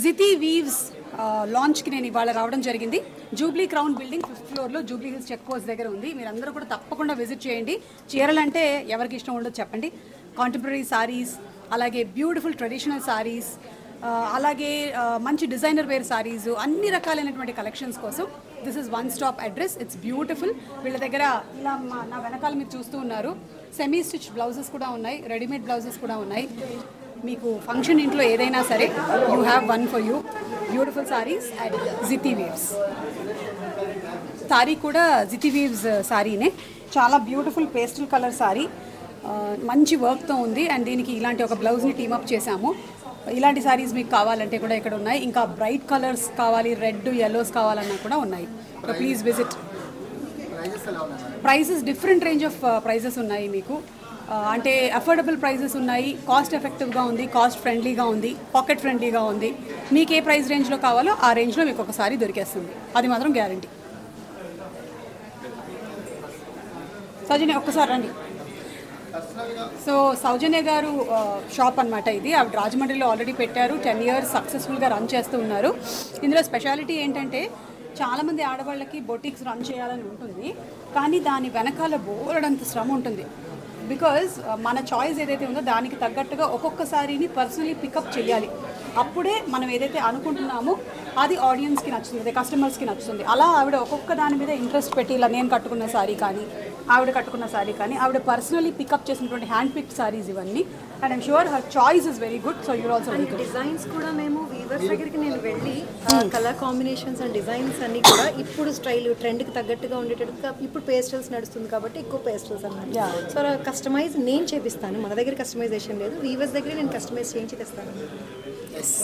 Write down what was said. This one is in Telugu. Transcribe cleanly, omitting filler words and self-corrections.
జితి వీవ్స్ లాంచ్కి నేను ఇవాళ రావడం జరిగింది. జూబ్లీ క్రౌన్ బిల్డింగ్ 5th ఫ్లోర్లో జూబ్లీ హిల్స్ చెక్ పోస్ట్ దగ్గర ఉంది. మీరందరూ కూడా తప్పకుండా విజిట్ చేయండి. చీరలంటే ఎవరికి ఇష్టం ఉండదు చెప్పండి. కాంటెంపరీ సారీస్, అలాగే బ్యూటిఫుల్ ట్రెడిషనల్ సారీస్, అలాగే మంచి డిజైనర్ వేర్ సారీస్, అన్ని రకాలైనటువంటి కలెక్షన్స్ కోసం this is one stop address. It's beautiful. వీళ్ళ దగ్గర ఇలా నా వెనకాల మీరు చూస్తూ ఉన్నారు, సెమీ స్టిచ్ బ్లౌజెస్ కూడా ఉన్నాయి, రెడీమేడ్ బ్లౌజెస్ కూడా ఉన్నాయి. మీకు ఫంక్షన్ ఇంట్లో ఏదైనా సరే you have one for you. Beautiful saris at Jithi weaves. Sari కూడా జితి వీవ్స్ సారీనే. చాలా బ్యూటిఫుల్ పేస్టల్ కలర్ సారీ, మంచి వర్క్తో ఉంది. అండ్ దీనికి ఇలాంటి ఒక బ్లౌజ్ని టీమప్ చేశాము. ఇలాంటి సారీస్ మీకు కావాలంటే కూడా ఇక్కడ ఉన్నాయి. ఇంకా బ్రైట్ కలర్స్ కావాలి, రెడ్ ఎల్లోస్ కావాలన్నా కూడా ఉన్నాయి. So please visit. Prices different range of prices ఉన్నాయి మీకు. అంటే అఫోర్డబుల్ ప్రైజెస్ ఉన్నాయి, కాస్ట్ ఎఫెక్టివ్గా ఉంది, కాస్ట్ ఫ్రెండ్లీగా ఉంది, పాకెట్ ఫ్రెండ్లీగా ఉంది. మీకు ఏ ప్రైస్ రేంజ్లో కావాలో ఆ రేంజ్లో మీకు ఒకసారి దొరికేస్తుంది, అది మాత్రం గ్యారంటీ. సౌజన్య ఒక్కసారి రండి. సో సౌజన్య గారు షాప్ అనమాట ఇది. ఆవిడ రాజమండ్రిలో ఆల్రెడీ పెట్టారు. 10 years సక్సెస్ఫుల్గా రన్ చేస్తూ ఉన్నారు. ఇందులో స్పెషాలిటీ ఏంటంటే చాలామంది ఆడవాళ్ళకి బొటిక్స్ రన్ చేయాలని ఉంటుంది, కానీ దాని వెనకాల బోలెడంత శ్రమ ఉంటుంది. బికాజ్ మన చాయిస్ ఏదైతే ఉందో దానికి తగ్గట్టుగా ఒక్కొక్కసారిని పర్సనలీ పికప్ చేయాలి. అప్పుడే మనం ఏదైతే అనుకుంటున్నామో అది ఆడియన్స్కి నచ్చుతుంది, కస్టమర్స్కి నచ్చుతుంది. అలా ఆవిడ ఒక్కొక్క దాని మీద ఇంట్రెస్ట్ పెట్టి, ఇలా నేను కట్టుకున్న సారీ కానీ, ఆవిడ కట్టుకున్న సారీ కానీ, ఆవిడ పర్సనలీ పికప్ చేసినటువంటి హ్యాండ్ పిక్డ్ సారీస్ ఇవన్నీ. And I'm sure her choice is very good. So your also very good. Designs కూడా మేము వీవర్స్ దగ్గరికి నేను వెళ్ళి కలర్ కాంబినేషన్స్ అండ్ డిజైన్స్ అన్ని కూడా ఇప్పుడు స్టైల్ ట్రెండ్కి తగ్గట్టుగా ఉండేటట్టుగా, ఇప్పుడు పేస్టల్స్ నడుస్తుంది కాబట్టి ఎక్కువ పేస్టల్స్ అన్నమాట. సో కస్టమైజ్ నేను చేపిస్తాను. మన దగ్గర కస్టమైజేషన్ లేదు, వీవర్స్ దగ్గర నేను కస్టమైజ్ చేయించి తెస్తాను. ఎస్.